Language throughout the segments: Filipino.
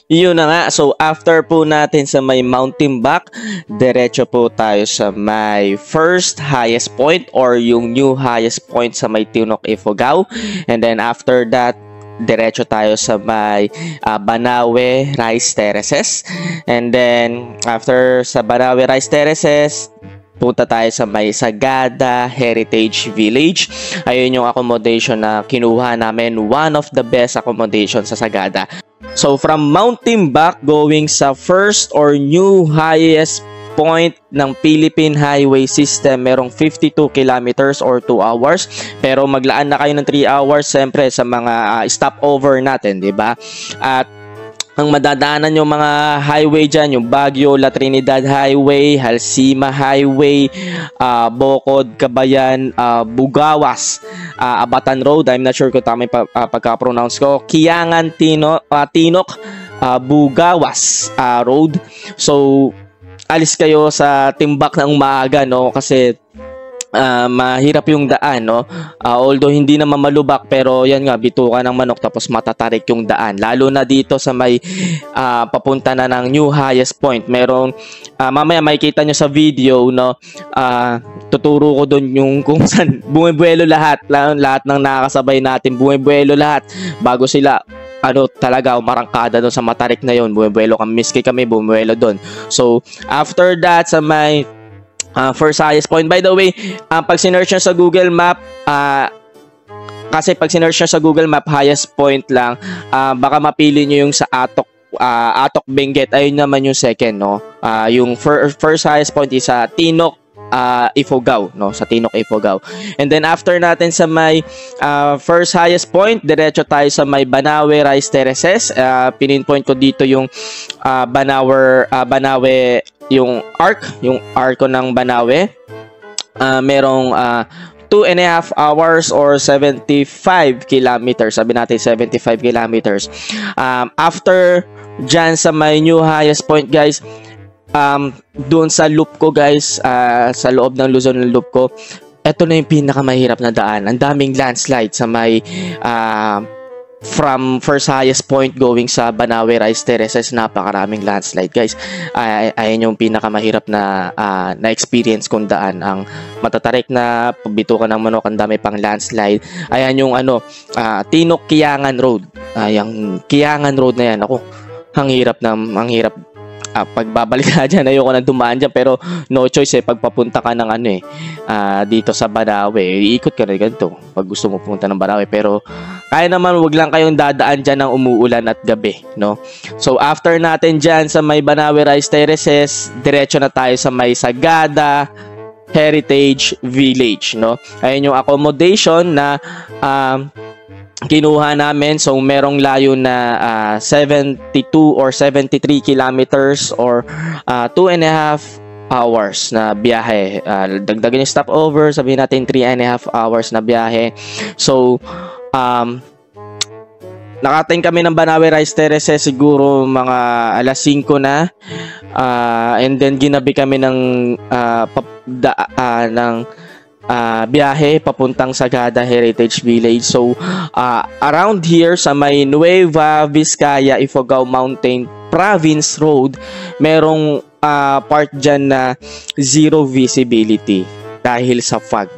Yun na nga. So, after po natin sa may Mountain Back, diretso po tayo sa may first highest point or yung new highest point sa may Tinok, Ifugao. And then after that, diretso tayo sa may Banawe Rice Terraces. And then, after sa Banawe Rice Terraces, punta tayo sa may Sagada Heritage Village. Ayun yung accommodation na kinuha namin. One of the best accommodation sa Sagada. So, from Mountain Back going sa first or new highest point ng Philippine Highway System, merong 52 kilometers or 2 hours. Pero maglaan na kayo ng 3 hours siyempre sa mga stopover natin, di ba? At ang madadaanan yung mga highway dyan, yung Baguio, La Trinidad Highway, Halsima Highway, Bocod, Cabayan, Bugawas, Abatan Road, I'm not sure kung tama yung pagka-pronounce ko, Kiangan, Tinok, Bugawas Road. So, alis kayo sa timbak ng maaga, no? Kasi mahirap yung daan, no? Although hindi naman malubak, pero yan nga, bituka ng manok tapos matatarik yung daan. Lalo na dito sa may papunta na ng new highest point. Merong, mamaya makikita nyo sa video, no? Tuturo ko doon yung kung saan bumibuelo lahat ng nakakasabay natin, bumibuelo lahat bago sila talaga umarangkada doon sa matarik na yon. Bumibuelo kami, miski kami bumibuelo doon. So, after that, sa may first highest point. By the way, pag sinearch nyo sa Google Map, kasi pag sinearch nyo sa Google Map, highest point lang, baka mapili nyo yung sa Atok Benguet. Ayun naman yung second, no? Yung first highest point is sa Tinok, Ifugao, no? Sa Tinok, Ifugao. And then after natin sa may first highest point, diretso tayo sa may Banawe Rice Terraces. Pininpoint ko dito yung Banawe, yung arco ng Banawe. Merong 2.5 hours or 75 kilometers. Sabi natin 75 kilometers. After dyan sa may new highest point, guys, doon sa loop ko, guys, sa loob ng Luzon ng loop ko, eto na yung pinakamahirap na daan. Ang daming landslide sa may from first highest point going sa Banawe Rice Terraces, napakaraming landslide, guys. Ayan yung pinakamahirap na na-experience kong daan. Ang matatarik na bitukan ng manok, ang dami pang landslide. Ayan yung Tinok Kiangan Road. Yung Kiangan Road na yan, ako, ang hirap. Pagbabalik ka dyan, ayoko na dumaan dyan, pero no choice pagpapunta ka ng dito sa Banawe, iikot ka na ganito pag gusto mo pumunta ng Banawe. Pero kaya naman, wag lang kayong dadaan dyan ng umuulan at gabi, no? So after natin dyan sa may Banawe Rice Terraces, diretso na tayo sa may Sagada Heritage Village, no? Ayun yung accommodation na kinuha namin. So merong layo na 72 or 73 kilometers or 2.5 hours na biyahe. Dagdagan yung stopover, sabihin natin 3.5 hours na biyahe. So nakating kami ng Banawe Rice Terraces siguro mga alas 5 na. And then ginabi kami ng biyahe papuntang Sagada Heritage Village. So, around here sa may Nueva Vizcaya, Ifugao Mountain Province Road, merong part dyan na zero visibility dahil sa fog,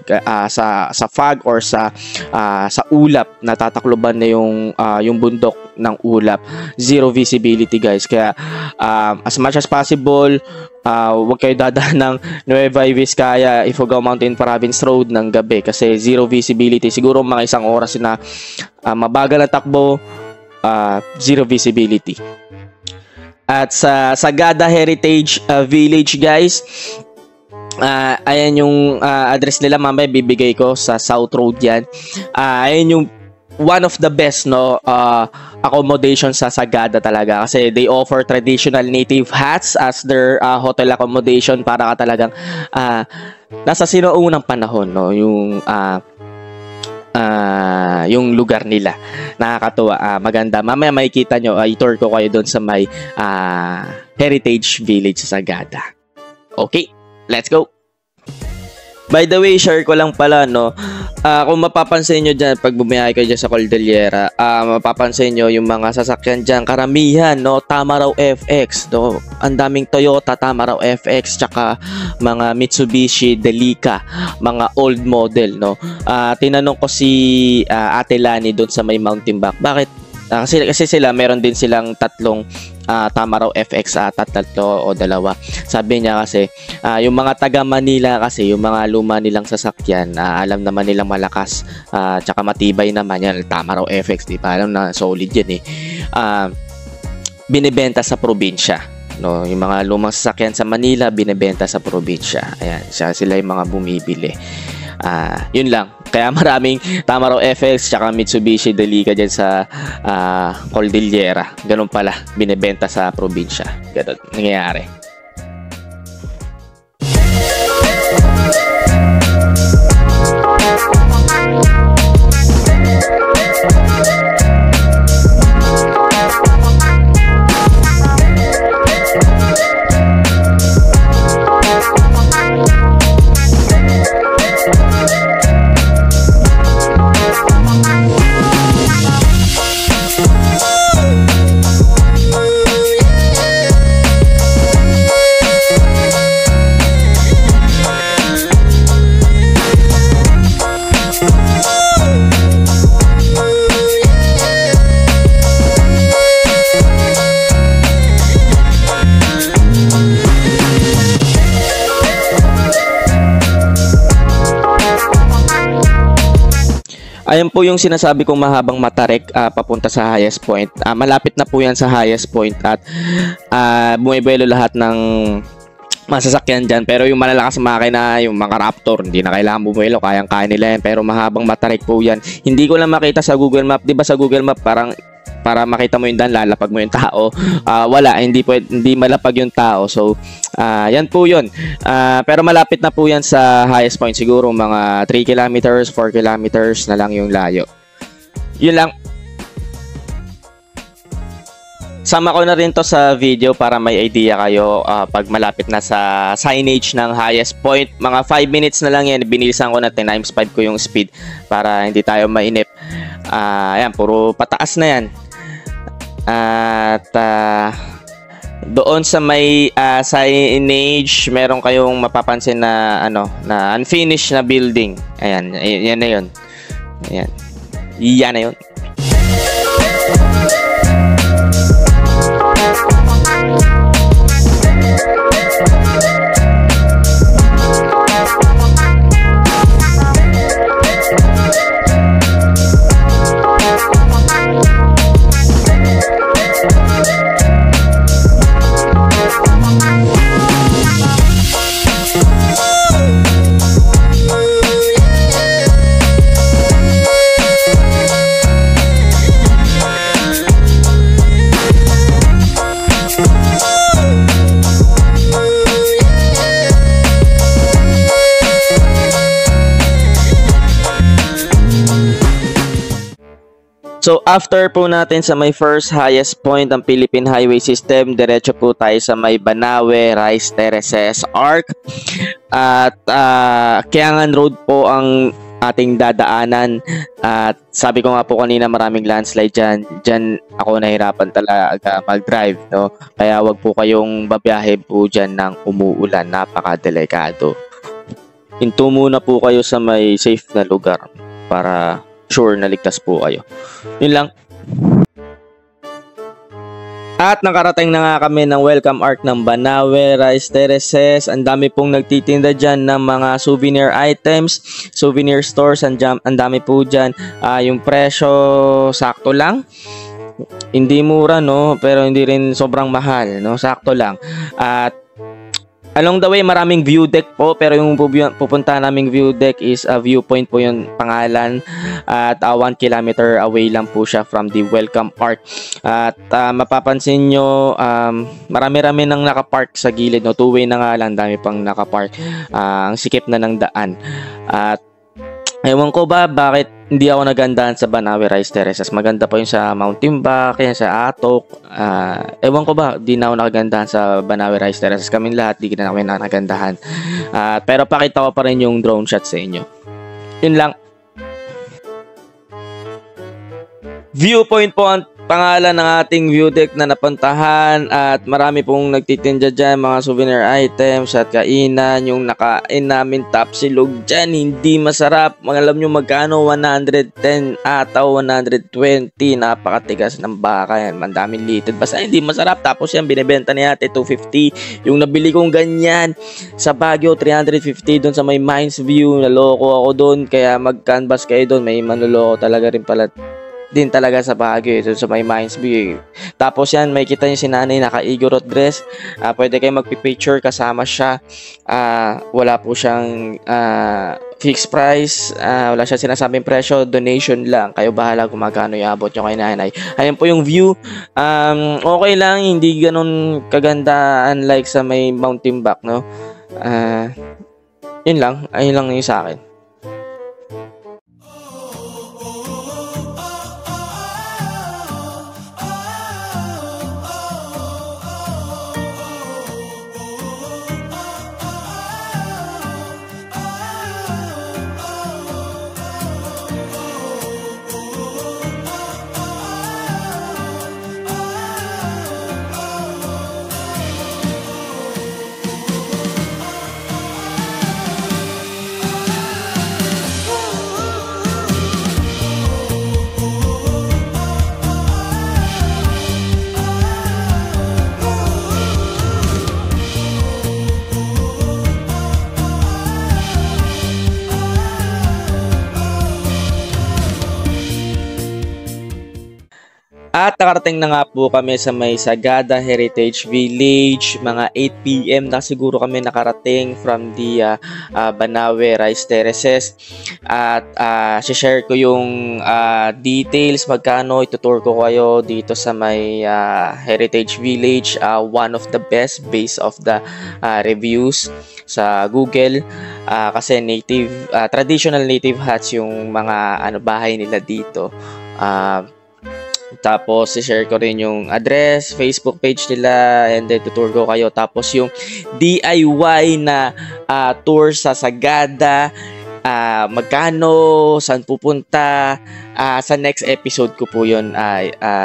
sa fog or sa ulap, natatakloban na yung bundok ng ulap. Zero visibility, guys. Kaya as much as possible, huwag kayo dadaan ng Nueva Vizcaya, Ifugao Mountain Province Road ng gabi kasi zero visibility. Siguro mga isang oras na mabagal na takbo, zero visibility. At sa Sagada Heritage Village, guys, ayan yung address nila, mamaya bibigay ko sa South Road yan. Ayan yung one of the best, no, accommodation sa Sagada talaga kasi they offer traditional native huts as their hotel accommodation para ka talagang nasa sinuunang panahon, no, yung lugar nila. Nakakatuwa, maganda. Mamaya makikita nyo, i-tour ko kayo doon sa may Heritage Village sa Sagada. Okay, let's go! By the way, share ko lang pala, no, kung mapapansin nyo dyan, pag bumiyahe kayo dyan sa Cordillera, mapapansin nyo yung mga sasakyan dyan, karamihan, no, Tamaraw FX, no, ang daming Toyota, Tamaraw FX, tsaka mga Mitsubishi Delica, mga old model, no. Tinanong ko si Ate Lani doon sa may Mountain Back, bakit? Kasi sila, meron din silang tatlong Tamaraw FX, tatlo o dalawa. Sabi niya kasi, yung mga taga Manila kasi, yung mga luma nilang sasakyan, alam naman nilang malakas, tsaka matibay naman yan, Tamaraw FX, di ba? Alam na, solid yan eh. Binibenta sa probinsya. No, yung mga lumang sasakyan sa Manila, binibenta sa probinsya. Ayan, sila yung mga bumibili. Yun lang. Kaya maraming Tamaraw FX tsaka Mitsubishi Delica dyan sa Cordillera. Ganun pala, binibenta sa probinsya. Ganun, nangyayari. Ayan po yung sinasabi kong mahabang matarik papunta sa highest point. Malapit na po yan sa highest point at bumibuelo lahat ng masasakyan dyan. Pero yung malalakas na makina, yung mga Raptor, hindi na kailangan bumuelo, kayang-kaya nila yan. Pero mahabang matarik po yan. Hindi ko lang makita sa Google Map. Diba sa Google Map parang para makita mo yung daan, lalapag mo yung tao. Wala, hindi malapag yung tao. So, yan po yun. Pero malapit na po yan sa highest point. Siguro mga 3 kilometers, 4 kilometers na lang yung layo. Yun lang. Sama ko na rin to sa video para may idea kayo pag malapit na sa signage ng highest point. Mga 5 minutes na lang yan. Binilisan ko na, times 5 ko yung speed para hindi tayo mainip. Ayan, puro pataas na yan. At doon sa may signage, meron kayong mapapansin na na unfinished na building. Ayan, yan na yun. Ayan. Yan na yun. So, after po natin sa may first highest point ng Philippine Highway System, diretso po tayo sa may Banawe, Rice Terraces, Arc. At Kiangan Road po ang ating dadaanan. At sabi ko nga po kanina, maraming landslide dyan. Dyan ako nahirapan talaga mag-drive, no? Kaya wag po kayong babiyahe po dyan ng umuulan. Napaka-delikado. Hinto muna po kayo sa may safe na lugar para sure na ligtas po kayo. Yun lang. At nakarating na nga kami ng welcome arc ng Banawe, Rice Terraces. Ang dami pong nagtitinda dyan ng mga souvenir items, souvenir stores. Ang dami po dyan. Yung presyo, sakto lang. Hindi mura, no? Pero hindi rin sobrang mahal, no? Sakto lang. At along the way, maraming view deck po, pero yung pupunta naming view deck is a viewpoint po yung pangalan. At 1 kilometer away lang po siya from the welcome park. At mapapansin nyo, marami-rami nang nakapark sa gilid, no? Two-way na nga lang, dami pang nakapark. Ang sikip na ng daan. At Ewan ko ba bakit hindi ako nagandahan sa Banawe Rice Terraces. Maganda pa yun sa Mountain-Back, yan sa Atok. Ewan ko ba, di na ako nakagandahan sa Banawe Rice Terraces. Kaming lahat, di na kami nakagandahan. Pero pakita ko pa rin yung drone shot sa inyo. Yun lang. Viewpoint po ang pangalan ng ating view deck na napuntahan at marami pong nagtitinda dyan, mga souvenir items at kainan. Yung nakain namin tapsilog dyan, hindi masarap. Alam nyo magkano? 110 ata 120. Napakatigas ng baka yan. Mandaming litid. Basta hindi masarap. Tapos yan, binibenta ni ate 250. Yung nabili kong ganyan sa Baguio, 350 doon sa may Mines View. Naloko ako doon. Kaya mag-canvas kayo doon. May manloloko talaga rin pala din talaga sa Baguio, ito sa may Mines View. Tapos yan, may kita yung si nanay naka-igorot dress. Pwede kayo magpipicture kasama siya. Wala po siyang fixed price. Wala siya sinasabing presyo, donation lang. Kayo bahala kung magkano iabot nyo kay nanay. Ayan po yung view. Okay lang, hindi ganun kaganda unlike sa may Mountain-Back, no? Yun lang, ayun lang yung sa akin. At nakarating na nga po kami sa may Sagada Heritage Village. Mga 8 PM na siguro kami nakarating from the Banawe Rice Terraces. At share ko yung details, magkano, itutour ko kayo dito sa may Heritage Village. One of the best based of the reviews sa Google. Kasi traditional native huts yung mga bahay nila dito. Tapos, i-share ko rin yung address, Facebook page nila, and then tutur ko kayo. Tapos, yung DIY na tour sa Sagada, magkano, saan pupunta, sa next episode ko po yun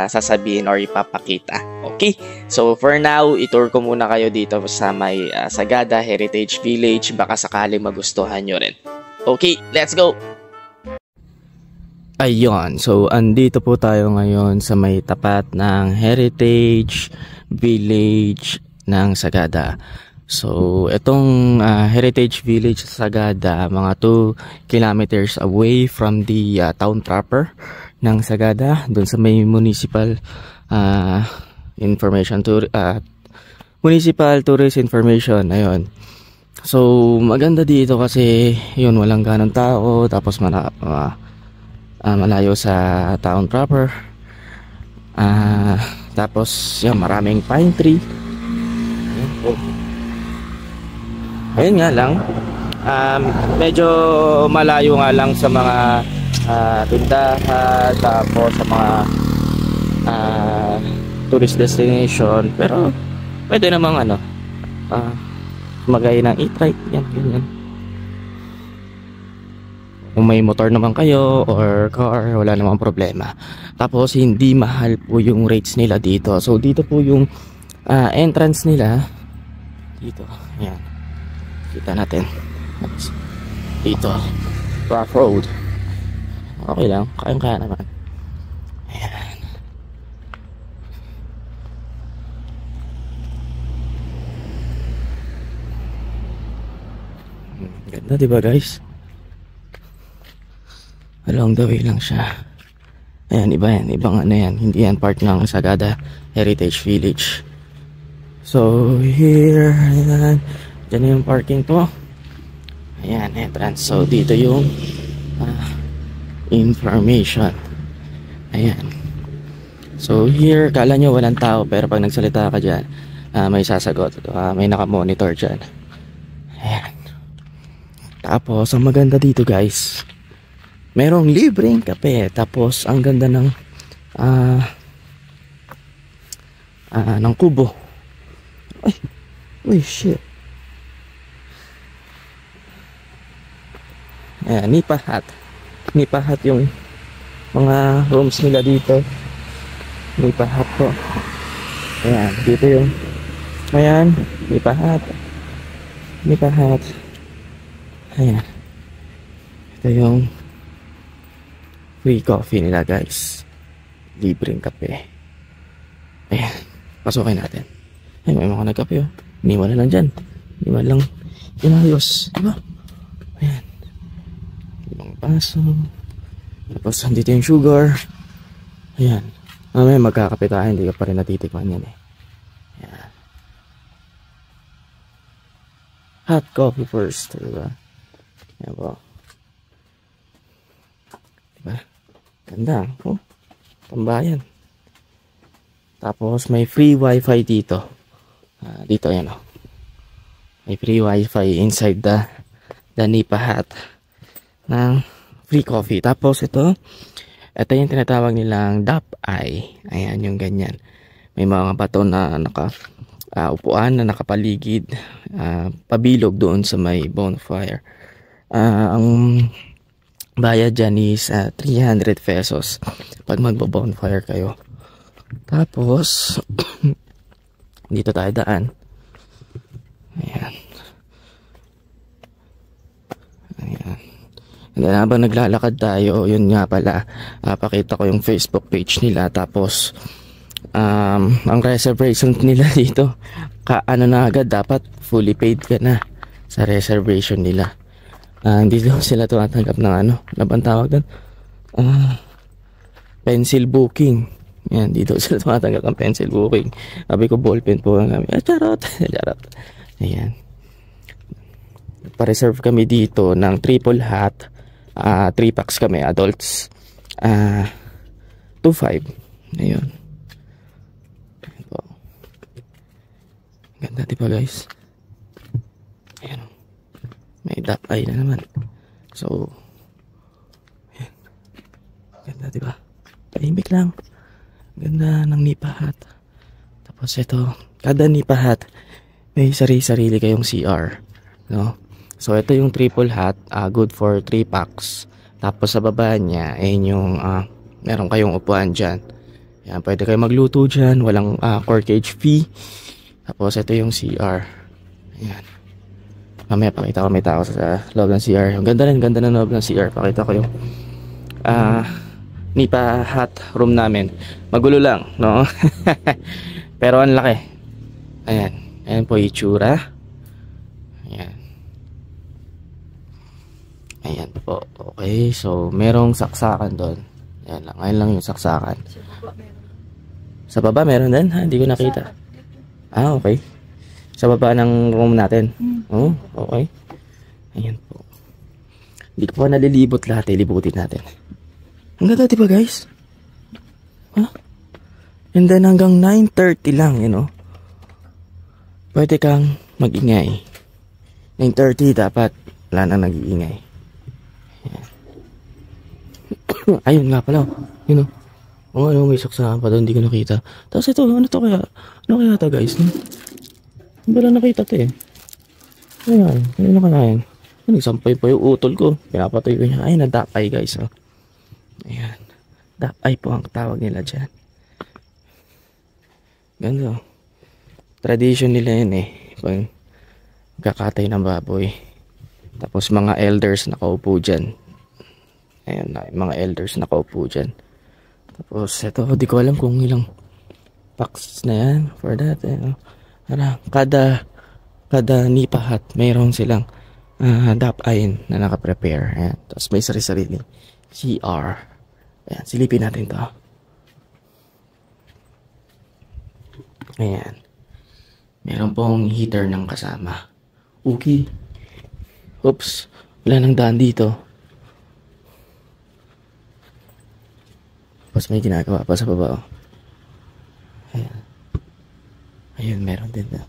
sasabihin or ipapakita. Okay? So, for now, itour ko muna kayo dito sa may Sagada Heritage Village. Baka sakaling magustuhan nyo rin. Okay, let's go! Ayun, so andito po tayo ngayon sa may tapat ng Heritage Village ng Sagada. So itong Heritage Village sa Sagada, mga 2 kilometers away from the town proper ng Sagada, doon sa may municipal municipal tourist information. Ayun. So maganda dito kasi yun, walang ganong tao, tapos malayo sa town proper. Tapos yan, maraming pine tree. Ayun nga lang, medyo malayo nga lang sa mga tindahan, tapos sa mga tourist destination. Pero pwede namang magay ng e-trike, yan. Kung may motor naman kayo or car, wala namang problema. Tapos hindi mahal po yung rates nila dito. So dito po yung entrance nila. Dito, ayan. Kita natin. Dito, rough road. Okay lang, kaya naman. Ayan. Ganda, diba guys? Along the way lang siya. Ayan, iba yan. Ibang yan. Hindi yan part ng Sagada Heritage Village. So, here, ayan. Diyan yung parking to. Ayan, entrance. So, dito yung information. Ayan. So, here, kala nyo walang tao, pero pag nagsalita ka dyan, may sasagot. May nakamonitor dyan. Ayan. Tapos, ang maganda dito guys, merong libreng kape. Tapos ang ganda ng ng kubo. Ay, uy, shit. Ayan, Nipa Hut. Nipa Hut yung mga rooms nila dito. Nipa Hut po. Ayan, dito yung ayan, Nipa Hut. Nipa Hut. Ayan. Ito yung free coffee nila, guys. Libreng kape. Ayan, pasukin natin. Ay, may mga nagkape, oh. Iniwan na lang dyan. Iniwan lang inayos, diba? Ayan. Ibang paso. Tapos, andito yung sugar. Ayan. Mamaya magkakape tayo, hindi ka pa rin natitikman yan, eh. Ayan. Hot coffee first, diba? Ayan po. Diba? Ganda, oh. Tambayan. Tapos, may free wifi dito. Dito, ayan, oh. May free wifi inside the Nipa Hut ng free coffee. Tapos, ito yung tinatawag nilang DAP-I. Ayan, yung ganyan. May mga bato na upuan na nakapaligid, pabilog doon sa may bonfire. Ang bayad dyan is 300 pesos pag magbo-bonfire kayo. Tapos, dito tayo daan. Ayan. Ayan. And then, habang naglalakad tayo, yun nga pala, pakita ko yung Facebook page nila. Tapos, ang reservation nila dito, ano na agad, dapat fully paid ka na sa reservation nila. Hindi daw sila tumatanggap ng ano bang tawag doon? Pencil booking. Yan, dito sila tumatanggap ng pencil booking. Sabi ko, ballpen po lang kami. Charot. Charot. Ayan. Pa-reserve kami dito ng triple hat. 3 packs kami, adults. 2.5. Ayun. Ito. Ganda, diba, guys? Ayan. May DAP-I na naman. So, ayan. Ganda, diba? Tahimik lang. Ganda ng Nipa Hut. Tapos ito, kada Nipa Hut may sarili kayong CR, no? So ito yung triple hut, good for 3 packs. Tapos sa baba niya ay yung meron kayong upuan diyan. Yan, pwede kayo magluto diyan, walang corkage fee. Tapos ito yung CR. Ayan. Mamaya pakita ko, may tao sa loob ng CR. Ang ganda rin, ganda ng loob ng CR. Pakita ko yung Nipa Hut room namin. Magulo lang, no? Pero ang laki. Ayan. Ayan po itsura. Ayan. Ayan po. Okay. So, merong saksakan doon. Ayan lang. Ayan lang yung saksakan. Sa baba meron din? Ha? Hindi ko nakita. Okay. Sa baba ng room natin. Oh, okay. Ayan po. Hindi ko pa nalilibot lahat. Libutin natin. Ang ganda, diba, guys? Ha? And then hanggang 9:30 lang, you know. Pwede kang mag-ingay. 9:30 dapat wala nang nag-iingay. Ayun nga pala. You know. Ano, may saksakan pa doon, hindi ko nakita. Tapos ito, ano to kaya? Ano kaya ito, guys? Hindi ba lang nakita ito, eh? Ayan, ano ka na yan? Nagsampay pa yung utol ko. Pinapatoy ko niya. Ay, nadapay, guys, oh. Ayan. Dapay po ang tawag nila dyan. Ganda. Tradition nila yun, eh. Pag kakatay ng baboy. Tapos mga elders nakaupo dyan. Ayan, mga elders nakaupo dyan. Tapos ito, di ko alam kung ilang packs na yan for that. Kada Nipa Hut, mayroon silang DAP-I na nakaprepare. Ayan. Tapos may sarili-sarili CR. Ayan, silipin natin to. Ayan. Meron pong heater ng kasama. Okay. Oops. Wala nang daan dito. Tapos may ginagawa pa sa baba. Ayan. Ayun, meron din na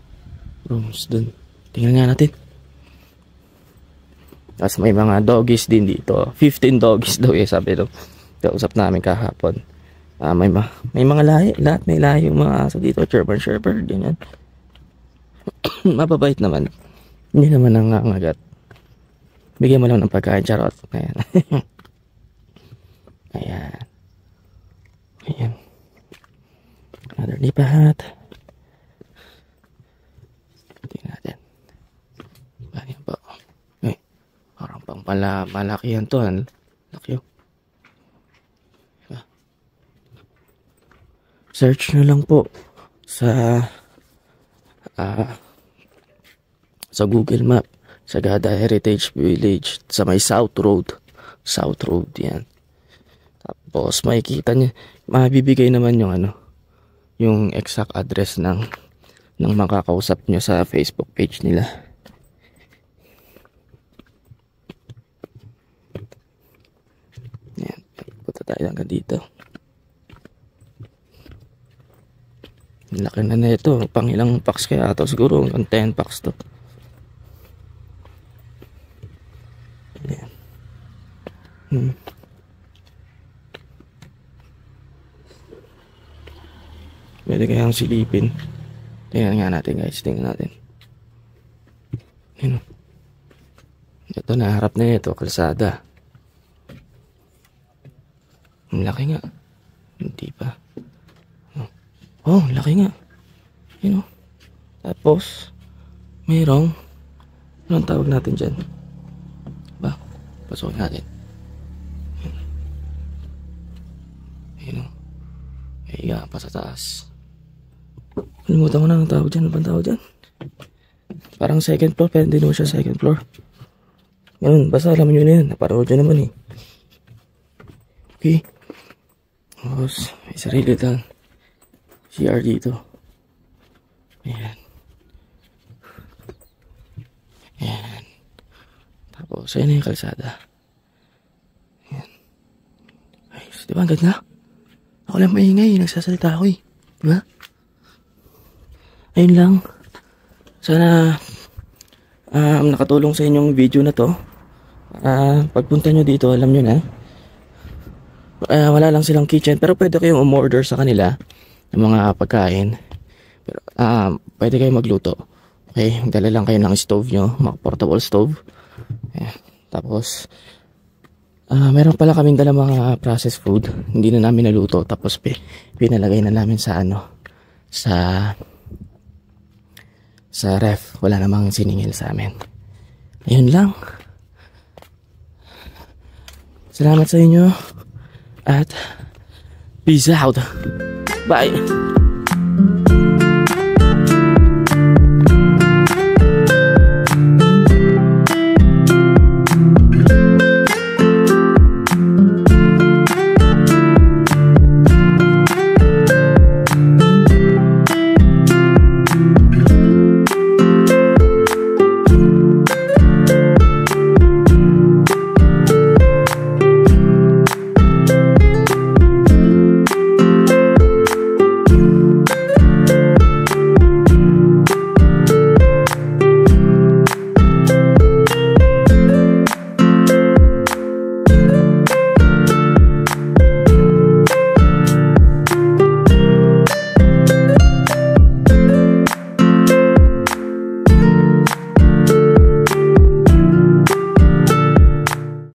rooms dun. Tingnan nga natin. Tapos may mga doggies din dito. 15 doggies daw sabi daw. Kausap namin kahapon. May mga lahi. Lahat may lahi yung mga aso dito. German Shepherd, ganyan. Mababait naman. Hindi naman nangangagat. Bigyan mo lang ng pagkain, charot. Ayan. Ayan. Ayan. Another lipahat. Tingnan natin. Ayan po. Ay, parang pang malaki yan to. Laki yun. Search nyo lang po sa Google Map. Sagada Heritage Village sa may South Road. South Road yan. Tapos makikita nyo, mabibigay naman yung exact address ng makakausap nyo sa Facebook page nila. Yan, punta tayo hanggang dito. Laki na ito, pang ilang packs kaya ito, siguro hanggang 10 packs to. Yan. Pwede kayang silipin. Tingnan nga natin guys, tingnan natin. Yun. Ito, naharap na ito, kalsada. Ang laki nga. Hindi pa. Oh, laki nga. Yun o. Tapos, mayroong, anong tawag natin dyan? Ba? Pasukin natin. Yun o. Higa pa sa taas. Kalimutan ko na ang tawag dyan. Ano bang tawag dyan? Parang second floor, pero hindi naman siya second floor. Ganun, basta alam nyo na yun. Naparood nyo naman eh. Okay. Tapos, may sarili lang. CR dito. Ayan. Ayan. Tapos, ayun na yung kalsada. Ayan. Ayos. Diba ang ganda? Ako lang maingay. Nagsasalita ako eh. Diba? Ayun lang. Sana nakatulong sa inyong video na to. Pagpunta nyo dito, alam nyo na. Wala lang silang kitchen. Pero pwede kayong umorder sa kanila ng mga pagkain. Pero pwede kayong magluto. Okay, dala lang kayo ng stove nyo, mga portable stove. Ayan. Tapos meron pala kaming dala mga processed food. Hindi na namin naluto. Tapos pinalagay na namin sa sa ref. Wala namang siningil sa amin. Ayun lang. Salamat sa inyo. At peace out. Bye.